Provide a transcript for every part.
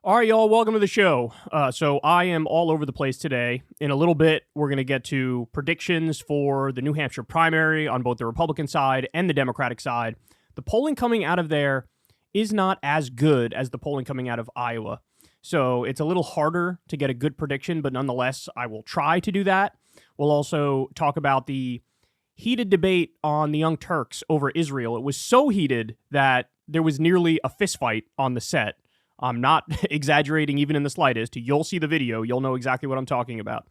All right, y'all, welcome to the show. So I am all over the place today. In a little bit, we're going to get to predictions for the New Hampshire primary on both the Republican side and the Democratic side. The polling coming out of there is not as good as the polling coming out of Iowa. So it's a little harder to get a good prediction, but nonetheless, I will try to do that. We'll also talk about the heated debate on the Young Turks over Israel. It was so heated that there was nearly a fistfight on the set. I'm not exaggerating even in the slightest. You'll see the video. You'll know exactly what I'm talking about.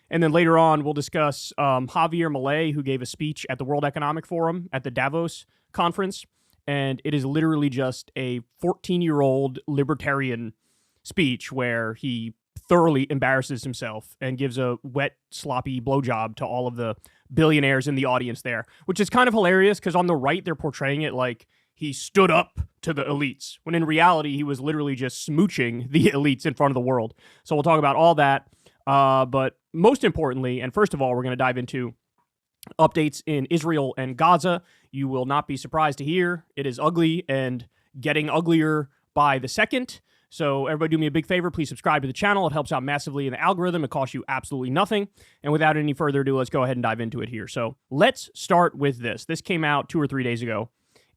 And then later on, we'll discuss Javier Milei, who gave a speech at the World Economic Forum at the Davos conference. And it is literally just a 14-year-old libertarian speech where he thoroughly embarrasses himself and gives a wet, sloppy blowjob to all of the billionaires in the audience there, which is kind of hilarious because on the right, they're portraying it like he stood up to the elites, when in reality, he was literally just smooching the elites in front of the world. So we'll talk about all that. But most importantly, and first of all, we're going to dive into updates in Israel and Gaza. You will not be surprised to hear it is ugly and getting uglier by the second. So everybody do me a big favor. Please subscribe to the channel. It helps out massively in the algorithm. It costs you absolutely nothing. And without any further ado, let's go ahead and dive into it here. So let's start with this. This came out 2 or 3 days ago.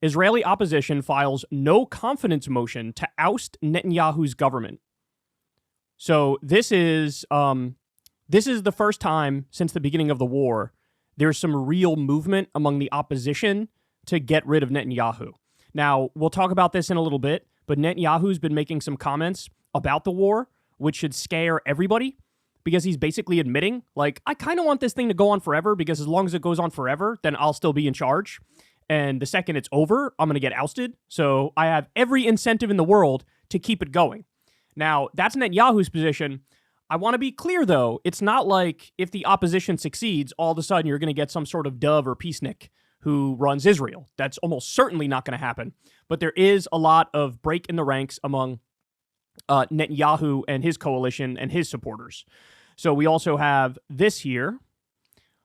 Israeli opposition files no confidence motion to oust Netanyahu's government. So this is the first time since the beginning of the war there's some real movement among the opposition to get rid of Netanyahu. Now, we'll talk about this in a little bit, but Netanyahu's been making some comments about the war, which should scare everybody, because he's basically admitting, like, I kind of want this thing to go on forever, because as long as it goes on forever, then I'll still be in charge. And the second it's over, I'm going to get ousted. So I have every incentive in the world to keep it going. Now, that's Netanyahu's position. I want to be clear, though. It's not like if the opposition succeeds, all of a sudden you're going to get some sort of dove or peacenik who runs Israel. That's almost certainly not going to happen. But there is a lot of break in the ranks among Netanyahu and his coalition and his supporters. So we also have this here.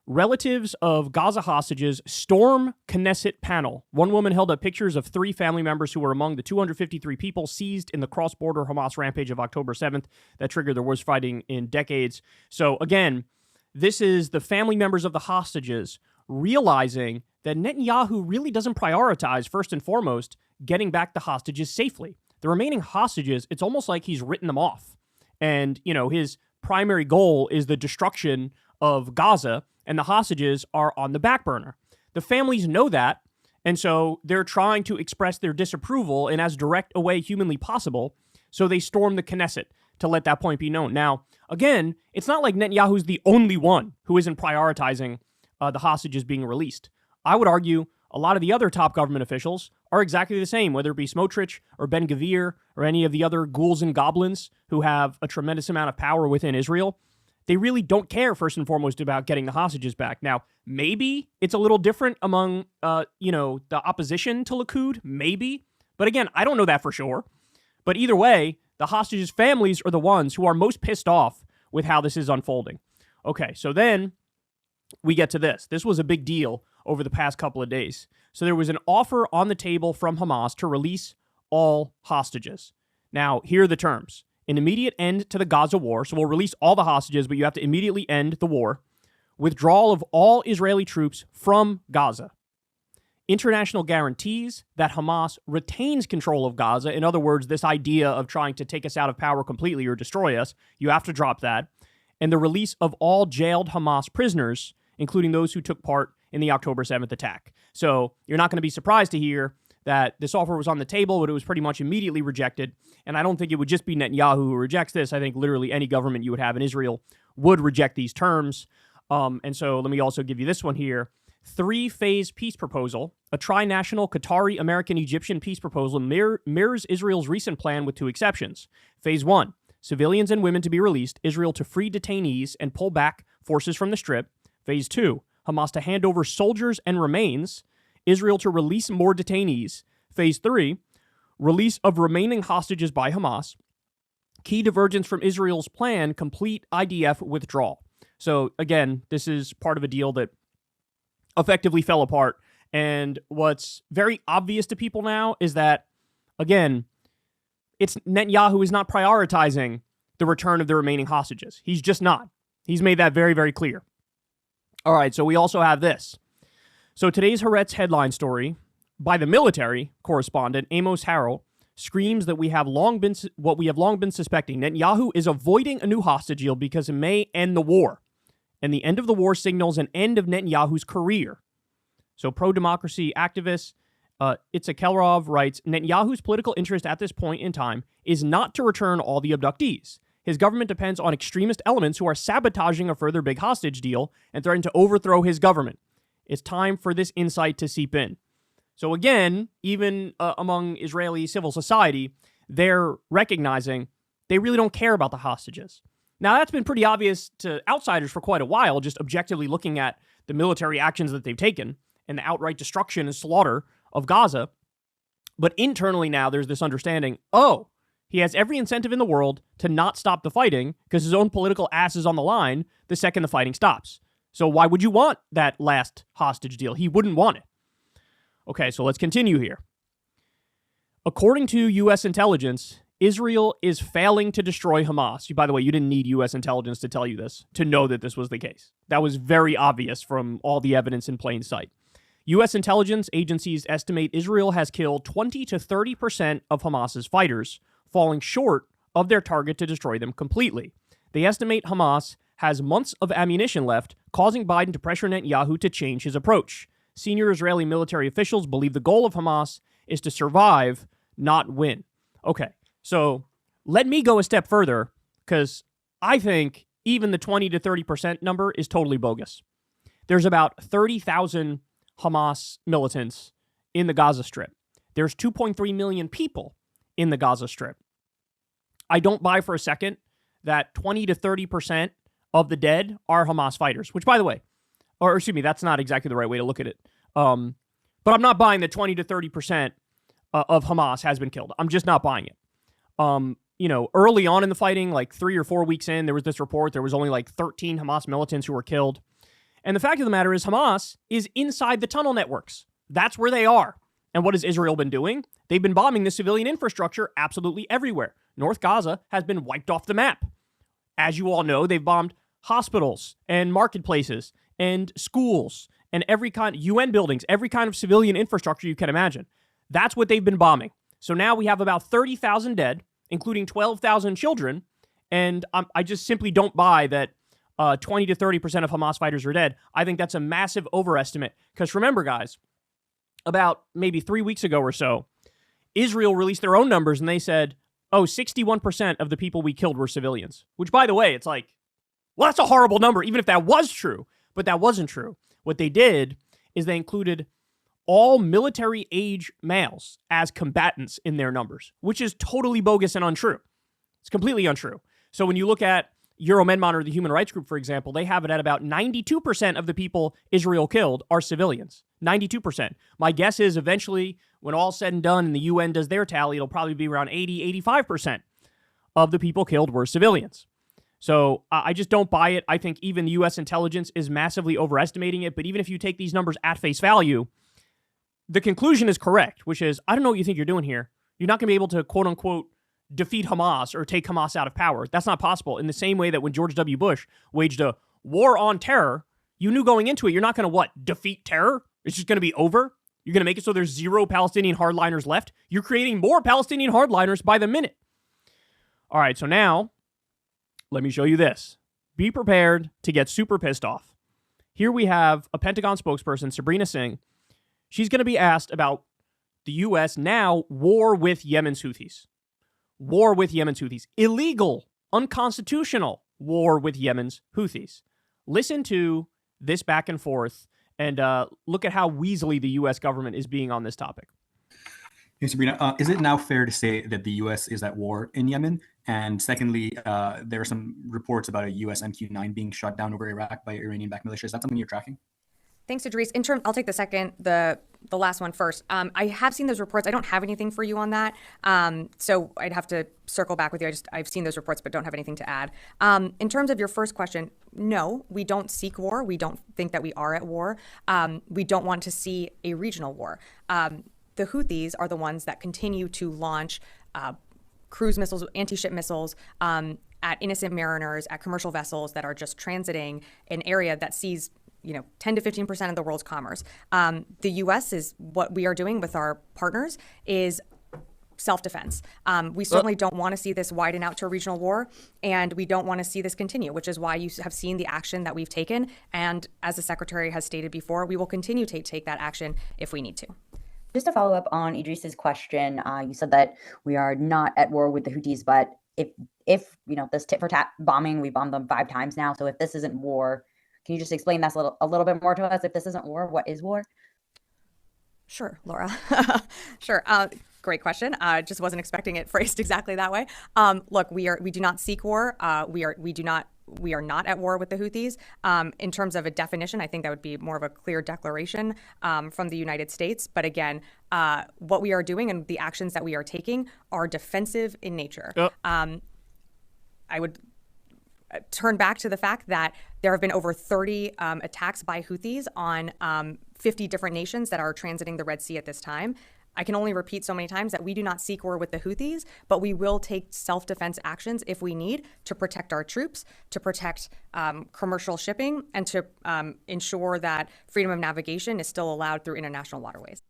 Relatives of Gaza hostages storm Knesset panel. One woman held up pictures of 3 family members who were among the 253 people seized in the cross-border Hamas rampage of October 7th that triggered the worst fighting in decades. So again, this is the family members of the hostages realizing that Netanyahu really doesn't prioritize, first and foremost, getting back the hostages safely. The remaining hostages, it's almost like he's written them off. And, you know, his primary goal is the destruction of Gaza, and the hostages are on the back burner. The families know that, and so they're trying to express their disapproval in as direct a way humanly possible, so they storm the Knesset to let that point be known. Now, again, it's not like Netanyahu's the only one who isn't prioritizing the hostages being released. I would argue a lot of the other top government officials are exactly the same, whether it be Smotrich or Ben Gvir or any of the other ghouls and goblins who have a tremendous amount of power within Israel. They really don't care, first and foremost, about getting the hostages back. Now, maybe it's a little different among, the opposition to Likud, maybe. But again, I don't know that for sure. But either way, the hostages' families are the ones who are most pissed off with how this is unfolding. Okay, so then we get to this. This was a big deal over the past couple of days. So there was an offer on the table from Hamas to release all hostages. Now, here are the terms. An immediate end to the Gaza war, so we'll release all the hostages, but you have to immediately end the war. Withdrawal of all Israeli troops from Gaza. International guarantees that Hamas retains control of Gaza. In other words, this idea of trying to take us out of power completely or destroy us, you have to drop that. And the release of all jailed Hamas prisoners, including those who took part in the October 7th attack. So you're not going to be surprised to hear that this offer was on the table, but it was pretty much immediately rejected. And I don't think it would just be Netanyahu who rejects this. I think literally any government you would have in Israel would reject these terms. And so let me also give you this one here. 3-phase peace proposal, a tri-national Qatari, American, Egyptian peace proposal mirrors Israel's recent plan with 2 exceptions. Phase 1, civilians and women to be released, Israel to free detainees and pull back forces from the Strip. Phase 2, Hamas to hand over soldiers and remains, Israel to release more detainees. Phase 3, release of remaining hostages by Hamas. Key divergence from Israel's plan, complete IDF withdrawal. So again, this is part of a deal that effectively fell apart. And what's very obvious to people now is that, again, it's Netanyahu is not prioritizing the return of the remaining hostages. He's just not. He's made that very, very clear. All right, so we also have this. So today's Haaretz headline story by the military correspondent, Amos Harrell, screams that we have long been suspecting. Netanyahu is avoiding a new hostage deal because it may end the war. And the end of the war signals an end of Netanyahu's career. So pro-democracy activist Itza Kelrov writes, Netanyahu's political interest at this point in time is not to return all the abductees. His government depends on extremist elements who are sabotaging a further big hostage deal and threaten to overthrow his government. It's time for this insight to seep in. So again, even among Israeli civil society, they're recognizing they really don't care about the hostages. Now, that's been pretty obvious to outsiders for quite a while, just objectively looking at the military actions that they've taken and the outright destruction and slaughter of Gaza. But internally now, there's this understanding, oh, he has every incentive in the world to not stop the fighting because his own political ass is on the line the second the fighting stops. So why would you want that last hostage deal? He wouldn't want it. Okay, so let's continue here. According to U.S. intelligence, Israel is failing to destroy Hamas. By the way, you didn't need U.S. intelligence to tell you this, to know that this was the case. That was very obvious from all the evidence in plain sight. U.S. intelligence agencies estimate Israel has killed 20 to 30% of Hamas's fighters, falling short of their target to destroy them completely. They estimate Hamas has months of ammunition left, causing Biden to pressure Netanyahu to change his approach. Senior Israeli military officials believe the goal of Hamas is to survive, not win. Okay, so let me go a step further, because I think even the 20 to 30% number is totally bogus. There's about 30,000 Hamas militants in the Gaza Strip. There's 2.3 million people in the Gaza Strip. I don't buy for a second that 20 to 30% of the dead are Hamas fighters, which, by the way, or excuse me, that's not exactly the right way to look at it. But I'm not buying that 20 to 30% of Hamas has been killed. I'm just not buying it. Early on in the fighting, like 3 or 4 weeks in, there was this report. There was only like 13 Hamas militants who were killed. And the fact of the matter is Hamas is inside the tunnel networks. That's where they are. And what has Israel been doing? They've been bombing the civilian infrastructure absolutely everywhere. North Gaza has been wiped off the map. As you all know, they've bombed hospitals and marketplaces and schools and every kind of UN buildings, every kind of civilian infrastructure you can imagine. That's what they've been bombing. So now we have about 30,000 dead, including 12,000 children. And I just simply don't buy that 20 to 30% of Hamas fighters are dead. I think that's a massive overestimate. Because remember, guys, about maybe 3 weeks ago or so, Israel released their own numbers and they said, 61% of the people we killed were civilians. Which, by the way, it's like, well, that's a horrible number, even if that was true. But that wasn't true. What they did is they included all military-age males as combatants in their numbers, which is totally bogus and untrue. It's completely untrue. So when you look at Euromedmonitor, or the Human Rights Group, for example, they have it at about 92% of the people Israel killed are civilians. 92%. My guess is eventually, when all's said and done and the UN does their tally, it'll probably be around 80, 85% of the people killed were civilians. So I just don't buy it. I think even the U.S. intelligence is massively overestimating it. But even if you take these numbers at face value, the conclusion is correct, which is, I don't know what you think you're doing here. You're not going to be able to, quote unquote, defeat Hamas or take Hamas out of power. That's not possible. In the same way that when George W. Bush waged a war on terror, you knew going into it, you're not going to defeat terror? It's just going to be over? You're going to make it so there's zero Palestinian hardliners left? You're creating more Palestinian hardliners by the minute. All right, so now, let me show you this. Be prepared to get super pissed off. Here we have a Pentagon spokesperson, Sabrina Singh. She's going to be asked about the U.S. now war with Yemen's Houthis. War with Yemen's Houthis. Illegal, unconstitutional war with Yemen's Houthis. Listen to this back and forth and look at how weaselly the U.S. government is being on this topic. Hey, Sabrina, is it now fair to say that the U.S. is at war in Yemen? And secondly, there are some reports about a U.S. MQ-9 being shot down over Iraq by Iranian-backed militias. Is that something you're tracking? Thanks, Idris. I'll take the last one first. I have seen those reports. I don't have anything for you on that. So I'd have to circle back with you. I've seen those reports, but don't have anything to add. In terms of your first question, no, we don't seek war. We don't think that we are at war. We don't want to see a regional war. The Houthis are the ones that continue to launch cruise missiles, anti-ship missiles, at innocent mariners, at commercial vessels that are just transiting an area that sees 10 to 15% of the world's commerce. The U.S. is what we are doing with our partners is self-defense. We certainly don't want to see this widen out to a regional war, and we don't want to see this continue, which is why you have seen the action that we've taken. And as the Secretary has stated before, we will continue to take that action if we need to. Just to follow up on Idris's question, you said that we are not at war with the Houthis, but if this tit for tat bombing, we bombed them 5 times now. So if this isn't war, can you just explain that a little bit more to us? If this isn't war, what is war? Sure, Laura. Sure. Great question. Just wasn't expecting it phrased exactly that way. Look, we do not seek war. We are not at war with the Houthis. In terms of a definition, I think that would be more of a clear declaration from the United States. But again, what we are doing and the actions that we are taking are defensive in nature. I would turn back to the fact that there have been over 30 attacks by Houthis on 50 different nations that are transiting the Red Sea at this time. I can only repeat so many times that we do not seek war with the Houthis, but we will take self-defense actions if we need to protect our troops, to protect commercial shipping, and to ensure that freedom of navigation is still allowed through international waterways.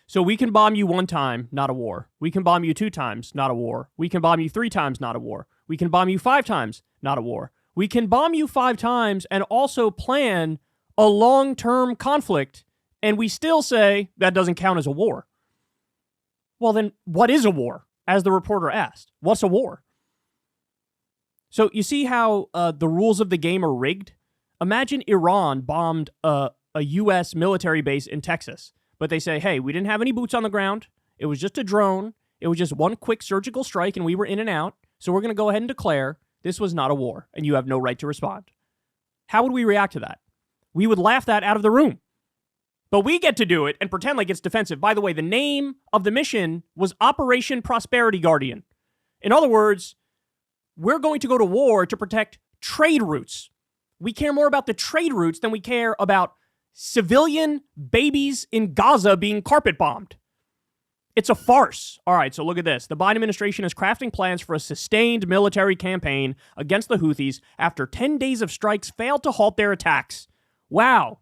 So we can bomb you 1 time, not a war. We can bomb you 2 times, not a war. We can bomb you 3 times, not a war. We can bomb you 5 times, not a war. We can bomb you 5 times and also plan a long-term conflict, and we still say that doesn't count as a war. Well, then what is a war? As the reporter asked, what's a war? So you see how the rules of the game are rigged? Imagine Iran bombed a U.S. military base in Texas, but they say, hey, we didn't have any boots on the ground. It was just a drone. It was just one quick surgical strike, and we were in and out. So we're going to go ahead and declare this was not a war, and you have no right to respond. How would we react to that? We would laugh that out of the room. But we get to do it and pretend like it's defensive. By the way, the name of the mission was Operation Prosperity Guardian. In other words, we're going to go to war to protect trade routes. We care more about the trade routes than we care about civilian babies in Gaza being carpet bombed. It's a farce. All right, so look at this. The Biden administration is crafting plans for a sustained military campaign against the Houthis after 10 days of strikes failed to halt their attacks. Wow.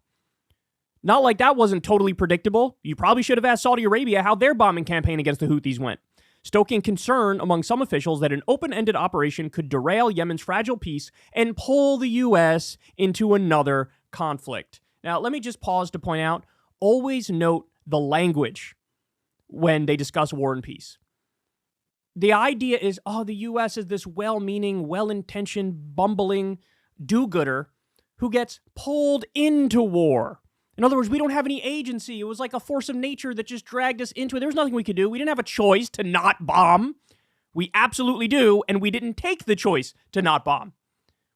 Not like that wasn't totally predictable. You probably should have asked Saudi Arabia how their bombing campaign against the Houthis went, stoking concern among some officials that an open-ended operation could derail Yemen's fragile peace and pull the U.S. into another conflict. Now, let me just pause to point out, always note the language when they discuss war and peace. The idea is, the U.S. is this well-meaning, well-intentioned, bumbling do-gooder who gets pulled into war. In other words, we don't have any agency. It was like a force of nature that just dragged us into it. There was nothing we could do. We didn't have a choice to not bomb. We absolutely do, and we didn't take the choice to not bomb.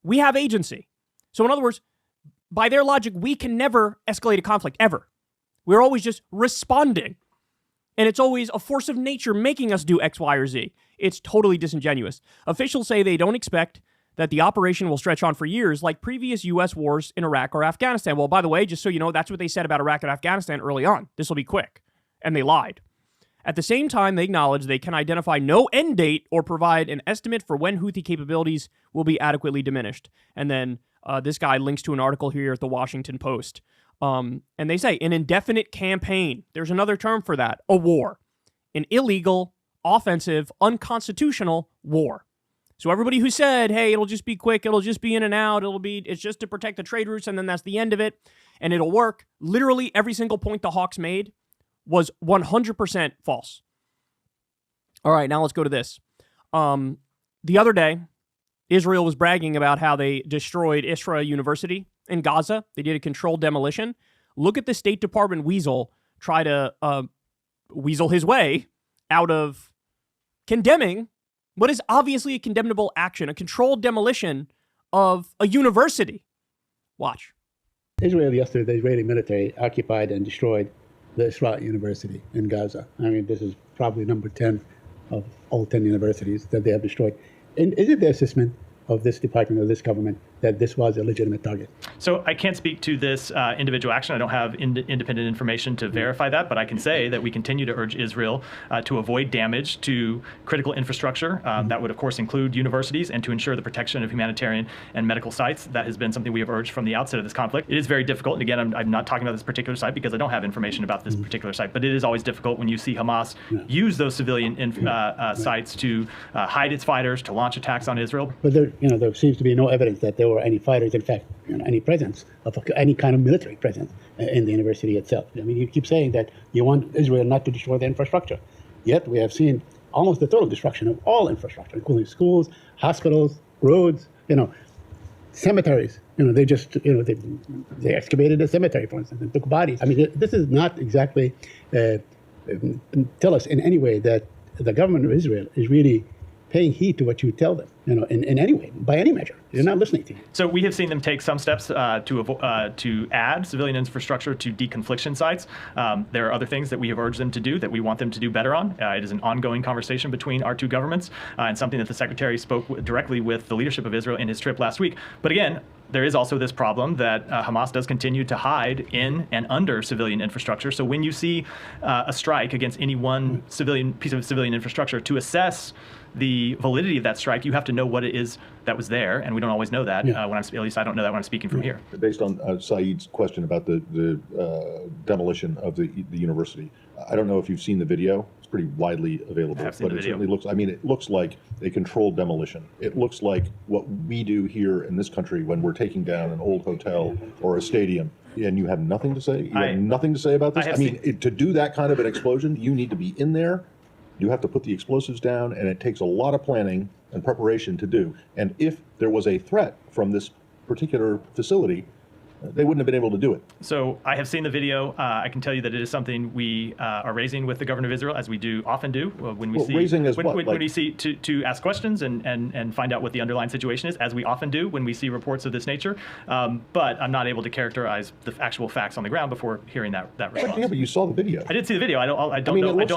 We have agency. So in other words, by their logic, we can never escalate a conflict, ever. We're always just responding. And it's always a force of nature making us do X, Y, or Z. It's totally disingenuous. Officials say they don't expect that the operation will stretch on for years like previous U.S. wars in Iraq or Afghanistan. Well, by the way, just so you know, that's what they said about Iraq and Afghanistan early on. This will be quick. And they lied. At the same time, they acknowledge they can identify no end date or provide an estimate for when Houthi capabilities will be adequately diminished. And then this guy links to an article here at the Washington Post. And they say an indefinite campaign. There's another term for that. A war. An illegal, offensive, unconstitutional war. So everybody who said, hey, it'll just be quick, it'll just be in and out, it's just to protect the trade routes, and then that's the end of it, and it'll work. Literally every single point the Hawks made was 100% false. All right, now let's go to this. The other day, Israel was bragging about how they destroyed Isra University in Gaza. They did a controlled demolition. Look at the State Department weasel try to weasel his way out of condemning what is obviously a condemnable action, a controlled demolition of a university. Watch. Israel yesterday, the Israeli military occupied and destroyed the Isra University in Gaza. I mean, this is probably number 10 of all 10 universities that they have destroyed. And is it the assessment of this department or this government that this was a legitimate target. So I can't speak to this individual action. I don't have independent information to verify that, but I can say that we continue to urge Israel to avoid damage to critical infrastructure. That would, of course, include universities, and to ensure the protection of humanitarian and medical sites. That has been something we have urged from the outset of this conflict. It is very difficult. And again, I'm not talking about this particular site because I don't have information about this particular site, but it is always difficult when you see Hamas use those civilian sites to hide its fighters, to launch attacks on Israel. But there seems to be no evidence that there were any fighters, in fact, any presence of any kind of military presence in the university itself. I mean, you keep saying that you want Israel not to destroy the infrastructure, yet we have seen almost the total destruction of all infrastructure, including schools, hospitals, roads, cemeteries. They just, they excavated a cemetery, for instance, and took bodies. I mean, this is not exactly tell us in any way that the government of Israel is really paying heed to what you tell them, in any way, by any measure. They're not listening to you. So we have seen them take some steps to add civilian infrastructure to deconfliction sites. There are other things that we have urged them to do that we want them to do better on. It is an ongoing conversation between our two governments, and something that the Secretary spoke directly with the leadership of Israel in his trip last week. But again, there is also this problem that Hamas does continue to hide in and under civilian infrastructure. So when you see a strike against any one piece of civilian infrastructure, to assess the validity of that strike, you have to know what it is that was there, and we don't always know that. At least I don't know that when I'm speaking from here. Based on Saeed's question about the demolition of the university, I don't know if you've seen the video. It's pretty widely available, but it certainly looks. I mean, it looks like a controlled demolition. It looks like what we do here in this country when we're taking down an old hotel or a stadium. And you have nothing to say. You have nothing to say about this. I mean, to do that kind of an explosion, you need to be in there. You have to put the explosives down, and it takes a lot of planning and preparation to do. And if there was a threat from this particular facility, they wouldn't have been able to do it. So I have seen the video. I can tell you that it is something we are raising with the government of Israel, as we often do when we see raising as when we see to ask questions and find out what the underlying situation is, as we often do when we see reports of this nature. But I'm not able to characterize the actual facts on the ground before hearing that response. Yeah, but you saw the video. I did see the video. I don't know what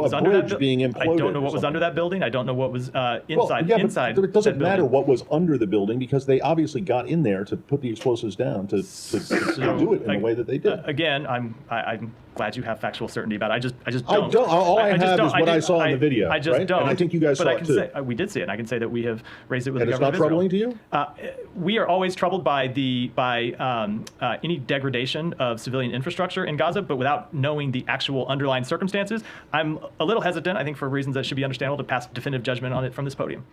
was under that building. I don't know what was under that building. I don't know what was inside. But it doesn't matter what was under the building, because they obviously got in there to put the explosives down to do it in the way that they did. Again, I'm glad you have factual certainty about it. I just don't. All I have is what I saw in the video. I just right? don't. And I think you guys saw it too. Say, we did see it, and I can say that we have raised it with the government of Israel. And it's not troubling to you? We are always troubled by any degradation of civilian infrastructure in Gaza, but without knowing the actual underlying circumstances, I'm a little hesitant, I think for reasons that should be understandable, to pass definitive judgment on it from this podium.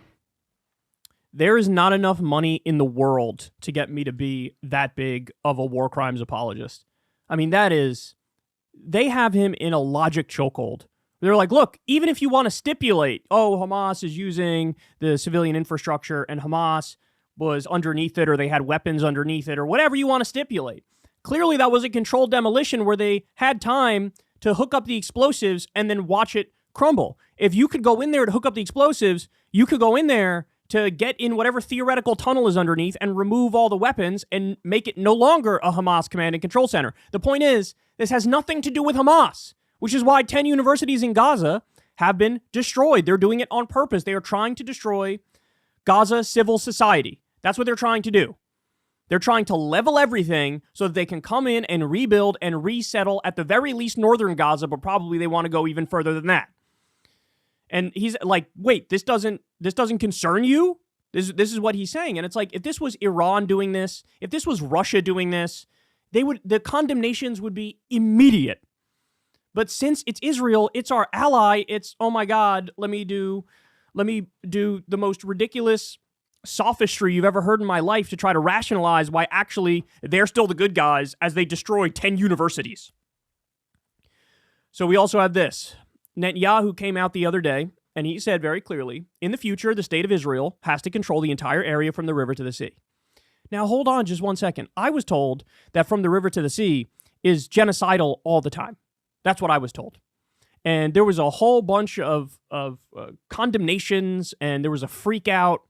There is not enough money in the world to get me to be that big of a war crimes apologist. I mean, they have him in a logic chokehold. They're like, look, even if you want to stipulate, Hamas is using the civilian infrastructure and Hamas was underneath it, or they had weapons underneath it, or whatever you want to stipulate. Clearly that was a controlled demolition where they had time to hook up the explosives and then watch it crumble. If you could go in there to hook up the explosives, you could go in there to get in whatever theoretical tunnel is underneath and remove all the weapons and make it no longer a Hamas command and control center. The point is, this has nothing to do with Hamas, which is why 10 universities in Gaza have been destroyed. They're doing it on purpose. They are trying to destroy Gaza civil society. That's what they're trying to do. They're trying to level everything so that they can come in and rebuild and resettle at the very least northern Gaza, but probably they want to go even further than that. And he's like, wait, this doesn't concern you? This is what he's saying. And it's like, if this was Iran doing this, if this was Russia doing this, the condemnations would be immediate. But since it's Israel, it's our ally, it's, oh my God, let me do the most ridiculous sophistry you've ever heard in my life to try to rationalize why actually they're still the good guys as they destroy 10 universities. So we also have this. Netanyahu came out the other day, and he said very clearly, in the future, the state of Israel has to control the entire area from the river to the sea. Now, hold on just 1 second. I was told that from the river to the sea is genocidal all the time. That's what I was told. And there was a whole bunch of condemnations, and there was a freak out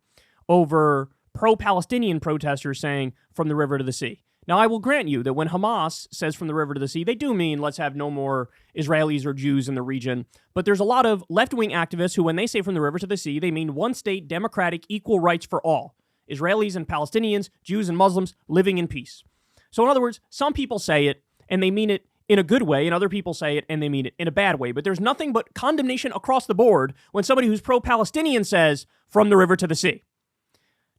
over pro-Palestinian protesters saying from the river to the sea. Now, I will grant you that when Hamas says from the river to the sea, they do mean let's have no more Israelis or Jews in the region. But there's a lot of left-wing activists who, when they say from the river to the sea, they mean one state, democratic, equal rights for all. Israelis and Palestinians, Jews and Muslims living in peace. So in other words, some people say it and they mean it in a good way, and other people say it and they mean it in a bad way. But there's nothing but condemnation across the board when somebody who's pro-Palestinian says from the river to the sea.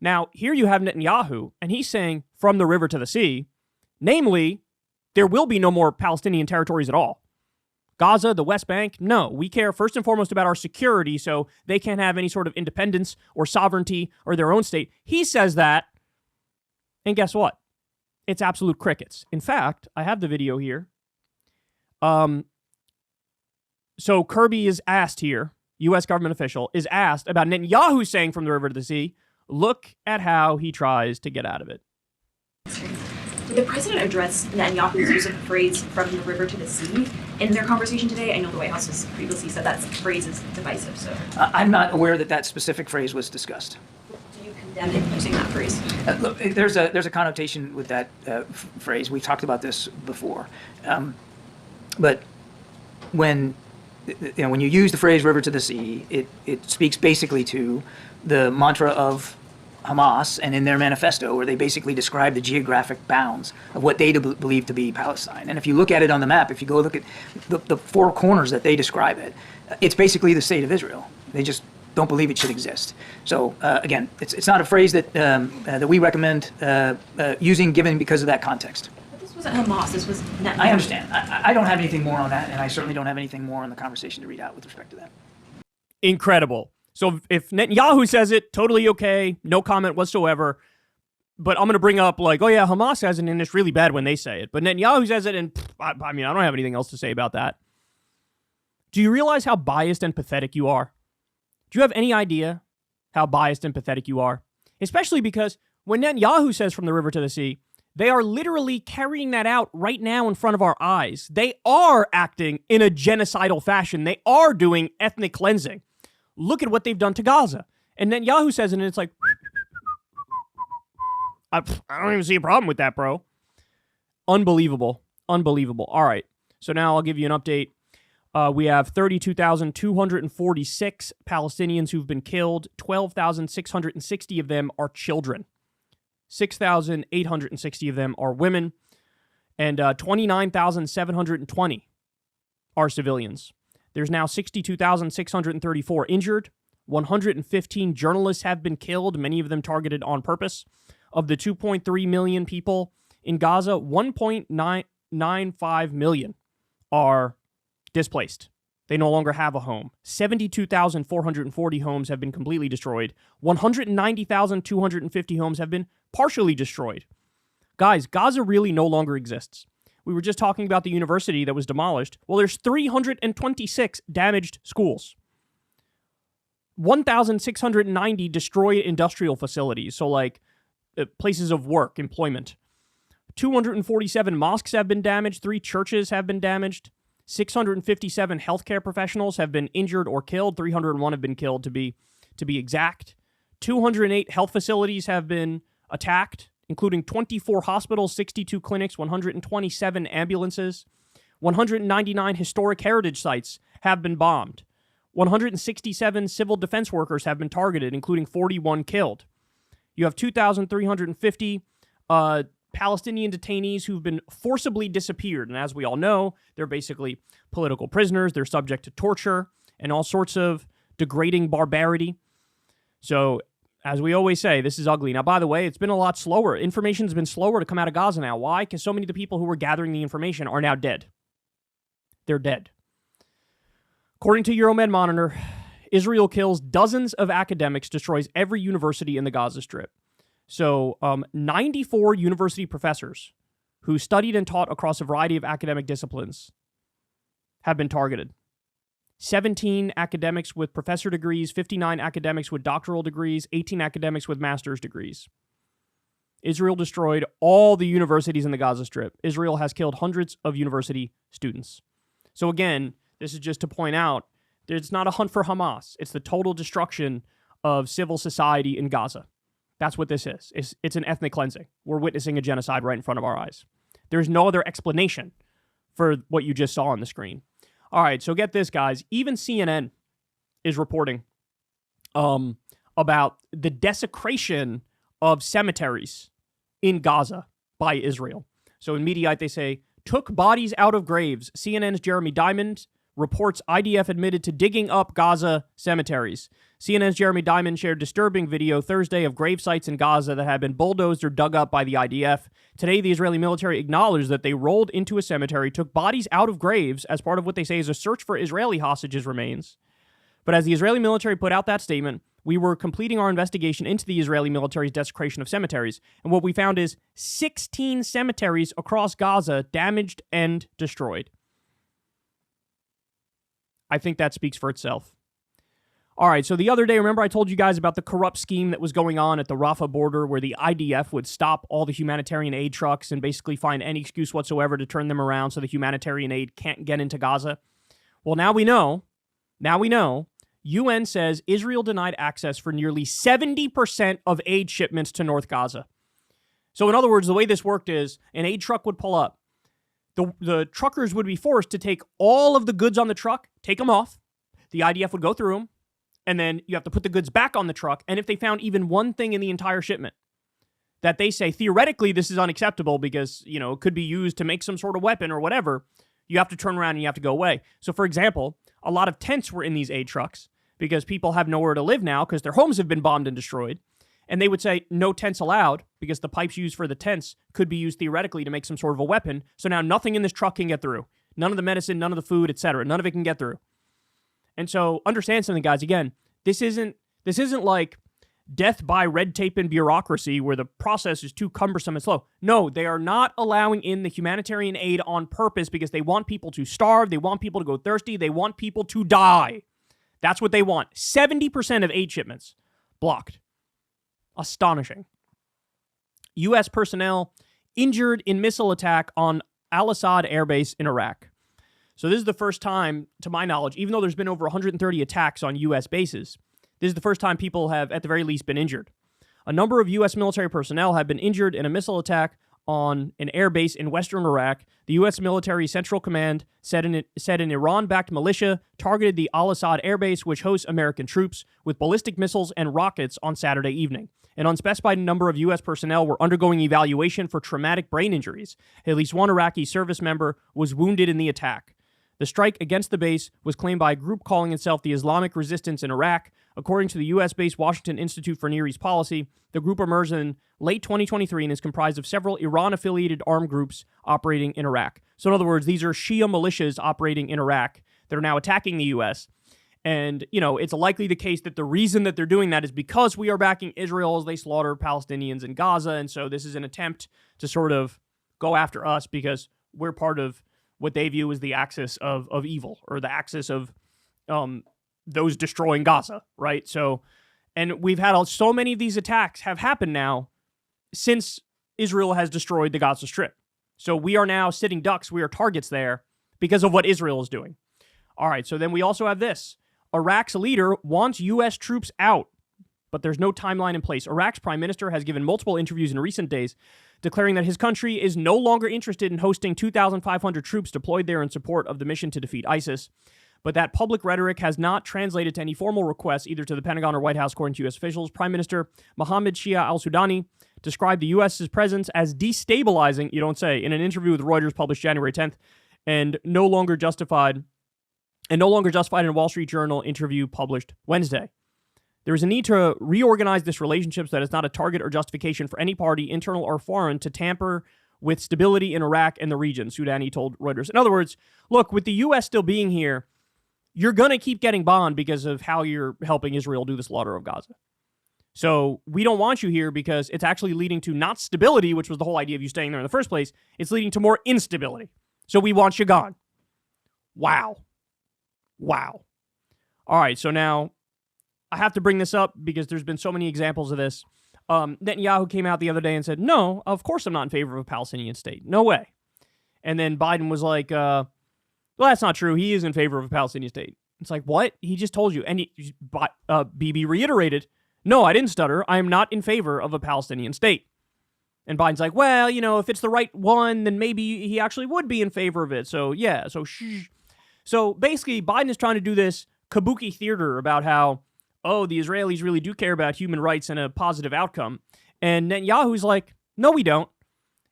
Now, here you have Netanyahu, and he's saying from the river to the sea, namely, there will be no more Palestinian territories at all. Gaza, the West Bank, no. We care first and foremost about our security, so they can't have any sort of independence or sovereignty or their own state. He says that, and guess what? It's absolute crickets. In fact, I have the video here. So Kirby is asked here, U.S. government official, is asked about Netanyahu saying from the river to the sea. Look at how he tries to get out of it. Did the president address Netanyahu's use of the phrase from the river to the sea in their conversation today? I know the White House has previously said that phrase is divisive. So I'm not aware that that specific phrase was discussed. Do you condemn it using that phrase? Look, there's a connotation with that phrase. We've talked about this before, but when you use the phrase "river to the sea," it speaks basically to the mantra of Hamas and in their manifesto, where they basically describe the geographic bounds of what they believe to be Palestine. And if you look at it on the map, if you go look at the four corners that they describe it, it's basically the state of Israel. They just don't believe it should exist. So again, it's not a phrase that that we recommend using, given because of that context. But this wasn't Hamas. This was Netanyahu. I understand. I don't have anything more on that, and I certainly don't have anything more on the conversation to read out with respect to that. Incredible. So if Netanyahu says it, totally okay, no comment whatsoever. But I'm going to bring up like, oh yeah, Hamas says it, and it's really bad when they say it. But Netanyahu says it, and I don't have anything else to say about that. Do you realize how biased and pathetic you are? Do you have any idea how biased and pathetic you are? Especially because when Netanyahu says from the river to the sea, they are literally carrying that out right now in front of our eyes. They are acting in a genocidal fashion. They are doing ethnic cleansing. Look at what they've done to Gaza. And Netanyahu says it, and it's like, I don't even see a problem with that, bro. Unbelievable. Unbelievable. All right. So now I'll give you an update. We have 32,246 Palestinians who've been killed. 12,660 of them are children. 6,860 of them are women. And 29,720 are civilians. There's now 62,634 injured. 115 journalists have been killed, many of them targeted on purpose. Of the 2.3 million people in Gaza, 1.95 million are displaced. They no longer have a home. 72,440 homes have been completely destroyed. 190,250 homes have been partially destroyed. Guys, Gaza really no longer exists. We were just talking about the university that was demolished. Well, there's 326 damaged schools. 1,690 destroyed industrial facilities, so like places of work, employment. 247 mosques have been damaged. 3 churches have been damaged. 657 healthcare professionals have been injured or killed. 301 have been killed, to be exact. 208 health facilities have been attacked, including 24 hospitals, 62 clinics, 127 ambulances. 199 historic heritage sites have been bombed. 167 civil defense workers have been targeted, including 41 killed. You have 2,350 Palestinian detainees who've been forcibly disappeared. And as we all know, they're basically political prisoners. They're subject to torture and all sorts of degrading barbarity. So, as we always say, this is ugly. Now, by the way, it's been a lot slower. Information's been slower to come out of Gaza now. Why? Because so many of the people who were gathering the information are now dead. They're dead. According to Euromed Monitor, Israel kills dozens of academics, destroys every university in the Gaza Strip. So 94 university professors who studied and taught across a variety of academic disciplines have been targeted. 17 academics with professor degrees, 59 academics with doctoral degrees, 18 academics with master's degrees. Israel destroyed all the universities in the Gaza Strip. Israel has killed hundreds of university students. So again, this is just to point out that it's not a hunt for Hamas. It's the total destruction of civil society in Gaza. That's what this is. It's an ethnic cleansing. We're witnessing a genocide right in front of our eyes. There's no other explanation for what you just saw on the screen. All right, so get this, guys. Even CNN is reporting about the desecration of cemeteries in Gaza by Israel. So in Mediaite, they say, took bodies out of graves. CNN's Jeremy Diamond reports IDF admitted to digging up Gaza cemeteries. CNN's Jeremy Diamond shared disturbing video Thursday of grave sites in Gaza that had been bulldozed or dug up by the IDF. Today, the Israeli military acknowledged that they rolled into a cemetery, took bodies out of graves as part of what they say is a search for Israeli hostages' remains. But as the Israeli military put out that statement, we were completing our investigation into the Israeli military's desecration of cemeteries, and what we found is 16 cemeteries across Gaza damaged and destroyed. I think that speaks for itself. All right, so the other day, remember I told you guys about the corrupt scheme that was going on at the Rafah border where the IDF would stop all the humanitarian aid trucks and basically find any excuse whatsoever to turn them around so the humanitarian aid can't get into Gaza? Well, now we know. UN says Israel denied access for nearly 70% of aid shipments to North Gaza. So in other words, the way this worked is an aid truck would pull up. The truckers would be forced to take all of the goods on the truck, take them off. The IDF would go through them, and then you have to put the goods back on the truck. And if they found even one thing in the entire shipment that they say, theoretically, this is unacceptable because, you know, it could be used to make some sort of weapon or whatever, you have to turn around and you have to go away. So, for example, a lot of tents were in these aid trucks because people have nowhere to live now because their homes have been bombed and destroyed. And they would say, no tents allowed, because the pipes used for the tents could be used theoretically to make some sort of a weapon. So now nothing in this truck can get through. None of the medicine, none of the food, etc. None of it can get through. And so understand something, guys. Again, this isn't like death by red tape and bureaucracy where the process is too cumbersome and slow. No, they are not allowing in the humanitarian aid on purpose because they want people to starve. They want people to go thirsty. They want people to die. That's what they want. 70% of aid shipments blocked. Astonishing. U.S. personnel injured in missile attack on AlAsad Airbase in Iraq. So this is the first time, to my knowledge, even though there's been over 130 attacks on U.S. bases, this is the first time people have, at the very least, been injured. A number of U.S. military personnel have been injured in a missile attack on an airbase in western Iraq. The U.S. military Central Command said an Iran-backed militia targeted the AlAsad airbase, which hosts American troops, with ballistic missiles and rockets on Saturday evening. An unspecified number of U.S. personnel were undergoing evaluation for traumatic brain injuries. At least one Iraqi service member was wounded in the attack. The strike against the base was claimed by a group calling itself the Islamic Resistance in Iraq. According to the U.S.-based Washington Institute for Near East Policy, the group emerged in late 2023 and is comprised of several Iran-affiliated armed groups operating in Iraq. So in other words, these are Shia militias operating in Iraq that are now attacking the U.S., and, you know, it's likely the case that the reason that they're doing that is because we are backing Israel as they slaughter Palestinians in Gaza. And so this is an attempt to sort of go after us because we're part of what they view as the axis of evil, or the axis of those destroying Gaza, right? So, and we've had so many of these attacks have happened now since Israel has destroyed the Gaza Strip. So we are now sitting ducks. We are targets there because of what Israel is doing. All right, so then we also have this. Iraq's leader wants U.S. troops out, but there's no timeline in place. Iraq's prime minister has given multiple interviews in recent days, declaring that his country is no longer interested in hosting 2,500 troops deployed there in support of the mission to defeat ISIS. But that public rhetoric has not translated to any formal requests, either to the Pentagon or White House, according to U.S. officials. Prime Minister Mohammed Shia al-Sudani described the U.S.'s presence as destabilizing, you don't say, in an interview with Reuters published January 10th, and no longer justified in a Wall Street Journal interview published Wednesday. There is a need to reorganize this relationship so that it's not a target or justification for any party, internal or foreign, to tamper with stability in Iraq and the region, Sudani told Reuters. In other words, look, with the U.S. still being here, you're going to keep getting bombed because of how you're helping Israel do the slaughter of Gaza. So we don't want you here because it's actually leading to not stability, which was the whole idea of you staying there in the first place. It's leading to more instability. So we want you gone. Wow. All right, so now I have to bring this up because there's been so many examples of this. Netanyahu came out the other day and said, no, of course I'm not in favor of a Palestinian state. No way. And then Biden was like, well, that's not true. He is in favor of a Palestinian state. It's like, what? He just told you. And Bibi reiterated, no, I didn't stutter. I am not in favor of a Palestinian state. And Biden's like, well, you know, if it's the right one, then maybe he actually would be in favor of it. So, yeah, so shh. So basically, Biden is trying to do this kabuki theater about how, oh, the Israelis really do care about human rights and a positive outcome. And Netanyahu's like, no, we don't.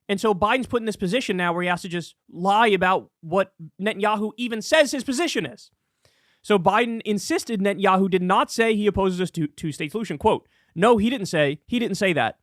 And so Biden's put in this position now where he has to just lie about what Netanyahu even says his position is. So Biden insisted Netanyahu did not say he opposes a two-state solution. Quote, no, he didn't say that.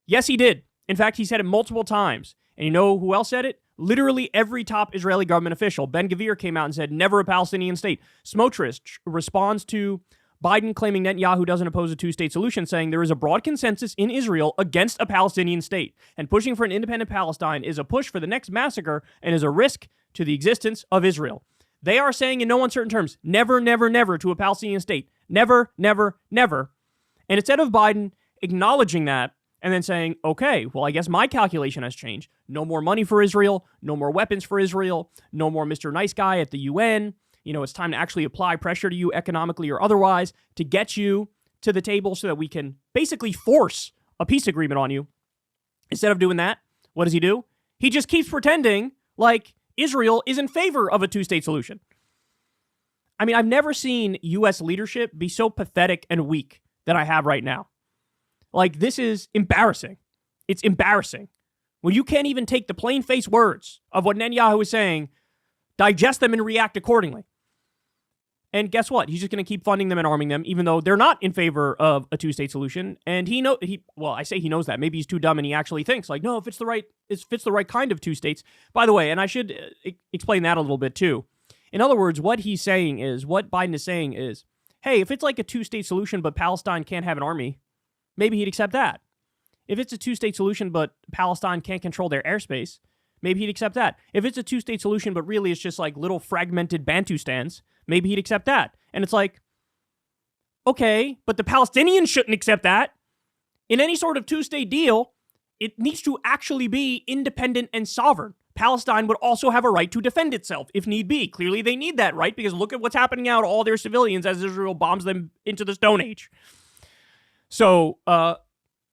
Yes, he did. In fact, he said it multiple times. And you know who else said it? Literally every top Israeli government official. Ben-Gvir came out and said, never a Palestinian state. Smotrich responds to Biden claiming Netanyahu doesn't oppose a two-state solution, saying there is a broad consensus in Israel against a Palestinian state, and pushing for an independent Palestine is a push for the next massacre and is a risk to the existence of Israel. They are saying in no uncertain terms, never, never, never to a Palestinian state. Never, never, never. And instead of Biden acknowledging that and then saying, okay, well, I guess my calculation has changed. No more money for Israel, no more weapons for Israel, no more Mr. Nice Guy at the UN. You know, it's time to actually apply pressure to you economically or otherwise to get you to the table so that we can basically force a peace agreement on you. Instead of doing that, what does he do? He just keeps pretending like Israel is in favor of a two-state solution. I mean, I've never seen U.S. leadership be so pathetic and weak than I have right now. Like, this is embarrassing. It's embarrassing. When you can't even take the plain-faced words of what Netanyahu is saying, digest them and react accordingly. And guess what? He's just going to keep funding them and arming them, even though they're not in favor of a two-state solution. And I say he knows that. Maybe he's too dumb and he actually thinks like, no, if it fits the right kind of two states. By the way, and I should explain that a little bit too. In other words, what Biden is saying is, hey, if it's like a two-state solution, but Palestine can't have an army, maybe he'd accept that. If it's a two-state solution, but Palestine can't control their airspace, maybe he'd accept that. If it's a two-state solution, but really it's just like little fragmented Bantustans, maybe he'd accept that. And it's like, okay, but the Palestinians shouldn't accept that. In any sort of two-state deal, it needs to actually be independent and sovereign. Palestine would also have a right to defend itself if need be. Clearly they need that right because look at what's happening now to all their civilians as Israel bombs them into the Stone Age. So,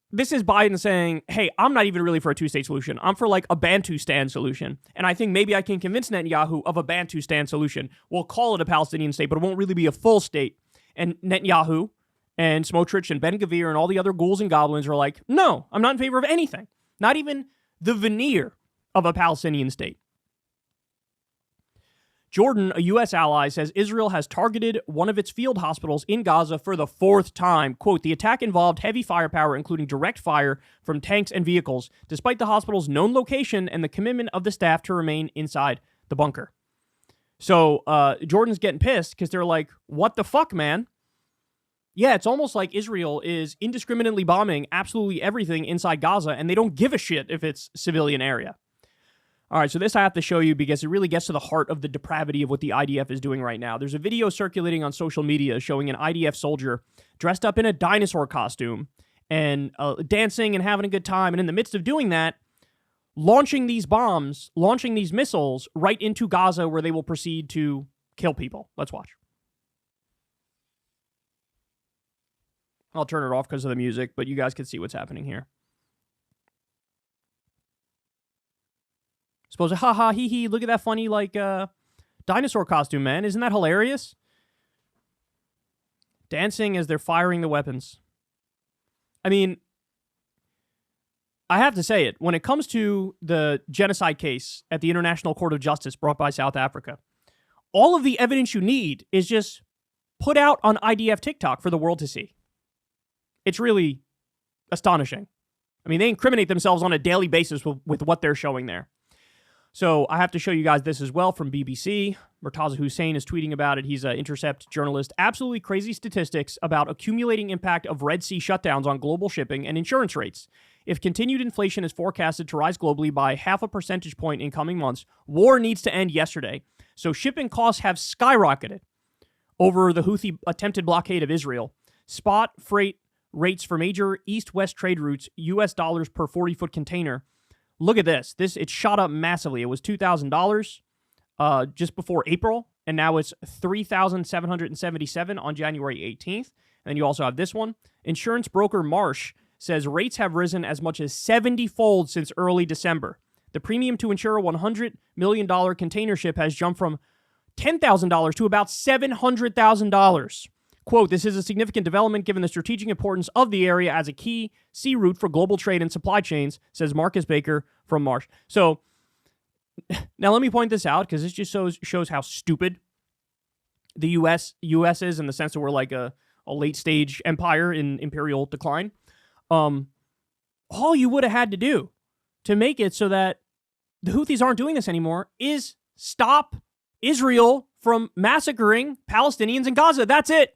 this is Biden saying, hey, I'm not even really for a two-state solution. I'm for like a Bantustan solution. And I think maybe I can convince Netanyahu of a Bantustan solution. We'll call it a Palestinian state, but it won't really be a full state. And Netanyahu and Smotrich and Ben-Gvir and all the other ghouls and goblins are like, no, I'm not in favor of anything. Not even the veneer of a Palestinian state. Jordan, a U.S. ally, says Israel has targeted one of its field hospitals in Gaza for the fourth time. Quote, the attack involved heavy firepower, including direct fire from tanks and vehicles, despite the hospital's known location and the commitment of the staff to remain inside the bunker. So Jordan's getting pissed because they're like, what the fuck, man? Yeah, it's almost like Israel is indiscriminately bombing absolutely everything inside Gaza, and they don't give a shit if it's civilian area. All right, so this I have to show you because it really gets to the heart of the depravity of what the IDF is doing right now. There's a video circulating on social media showing an IDF soldier dressed up in a dinosaur costume and dancing and having a good time. And in the midst of doing that, launching these bombs, launching these missiles right into Gaza where they will proceed to kill people. Let's watch. I'll turn it off because of the music, but you guys can see what's happening here. Suppose, ha hee hee, look at that funny, like, dinosaur costume, man. Isn't that hilarious? Dancing as they're firing the weapons. I mean, I have to say it. When it comes to the genocide case at the International Court of Justice brought by South Africa, all of the evidence you need is just put out on IDF TikTok for the world to see. It's really astonishing. I mean, they incriminate themselves on a daily basis with what they're showing there. So I have to show you guys this as well from BBC. Murtaza Hussain is tweeting about it. He's an Intercept journalist. Absolutely crazy statistics about accumulating impact of Red Sea shutdowns on global shipping and insurance rates. If continued inflation is forecasted to rise globally by 0.5 percentage point in coming months, war needs to end yesterday. So shipping costs have skyrocketed over the Houthi attempted blockade of Israel. Spot freight rates for major east-west trade routes, US dollars per 40-foot container. Look at this. It shot up massively. It was $2,000 just before April, and now it's $3,777 on January 18th. And you also have this one. Insurance broker Marsh says rates have risen as much as 70-fold since early December. The premium to insure a $100 million container ship has jumped from $10,000 to about $700,000. Quote, this is a significant development given the strategic importance of the area as a key sea route for global trade and supply chains, says Marcus Baker from Marsh. So, now let me point this out because this just shows how stupid the U.S. is in the sense that we're like a late-stage empire in imperial decline. All you would have had to do to make it so that the Houthis aren't doing this anymore is stop Israel from massacring Palestinians in Gaza. That's it.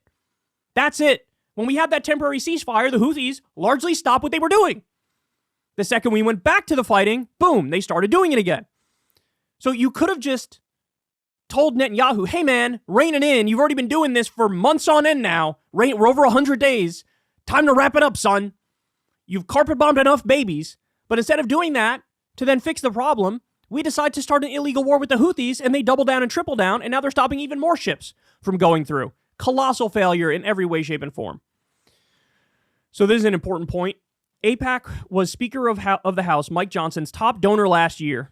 That's it. When we had that temporary ceasefire, the Houthis largely stopped what they were doing. The second we went back to the fighting, boom, they started doing it again. So you could have just told Netanyahu, hey man, rein it in. You've already been doing this for months on end now. We're over 100 days. Time to wrap it up, son. You've carpet bombed enough babies. But instead of doing that, to then fix the problem, we decide to start an illegal war with the Houthis, and they double down and triple down, and now they're stopping even more ships from going through. Colossal failure in every way, shape, and form. So this is an important point. AIPAC was Speaker of the House, Mike Johnson's top donor last year,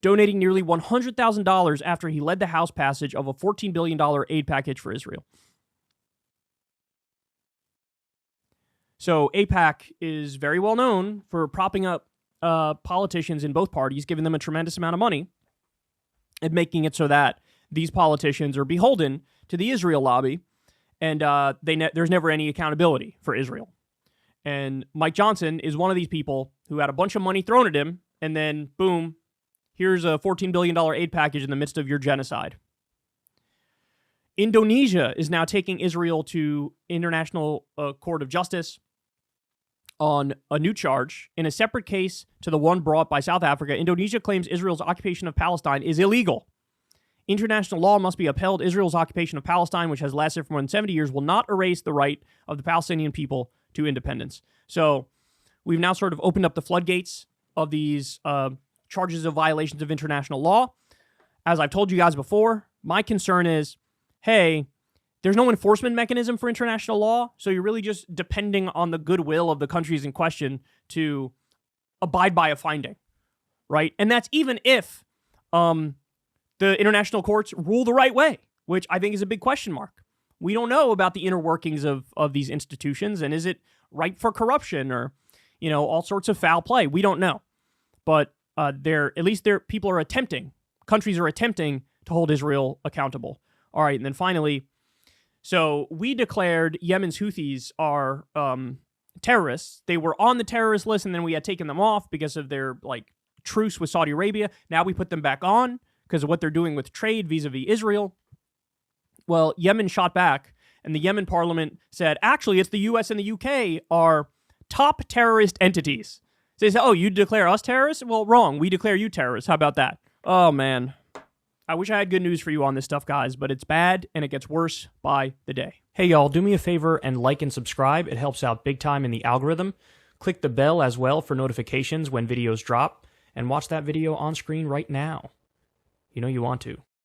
donating nearly $100,000 after he led the House passage of a $14 billion aid package for Israel. So AIPAC is very well known for propping up politicians in both parties, giving them a tremendous amount of money, and making it so that these politicians are beholden to the Israel lobby, and there's never any accountability for Israel. And Mike Johnson is one of these people who had a bunch of money thrown at him, and then, boom, here's a $14 billion aid package in the midst of your genocide. Indonesia is now taking Israel to International Court of Justice on a new charge. In a separate case to the one brought by South Africa, Indonesia claims Israel's occupation of Palestine is illegal. International law must be upheld. Israel's occupation of Palestine, which has lasted for more than 70 years, will not erase the right of the Palestinian people to independence. So we've now sort of opened up the floodgates of these charges of violations of international law. As I've told you guys before, my concern is, hey, there's no enforcement mechanism for international law, so you're really just depending on the goodwill of the countries in question to abide by a finding, right? And that's even if the international courts rule the right way, which I think is a big question mark. We don't know about the inner workings of these institutions, and is it ripe for corruption or, all sorts of foul play? We don't know. But people are attempting, countries are attempting to hold Israel accountable. All right, and then finally, so we declared Yemen's Houthis are terrorists. They were on the terrorist list, and then we had taken them off because of their truce with Saudi Arabia. Now we put them back on because of what they're doing with trade vis-a-vis Israel. Well, Yemen shot back, and the Yemen parliament said, actually, it's the U.S. and the U.K. are top terrorist entities. So they said, oh, you declare us terrorists? Well, wrong. We declare you terrorists. How about that? Oh, man. I wish I had good news for you on this stuff, guys, but it's bad, and it gets worse by the day. Hey, y'all, do me a favor and like and subscribe. It helps out big time in the algorithm. Click the bell as well for notifications when videos drop, and watch that video on screen right now. You know you want to.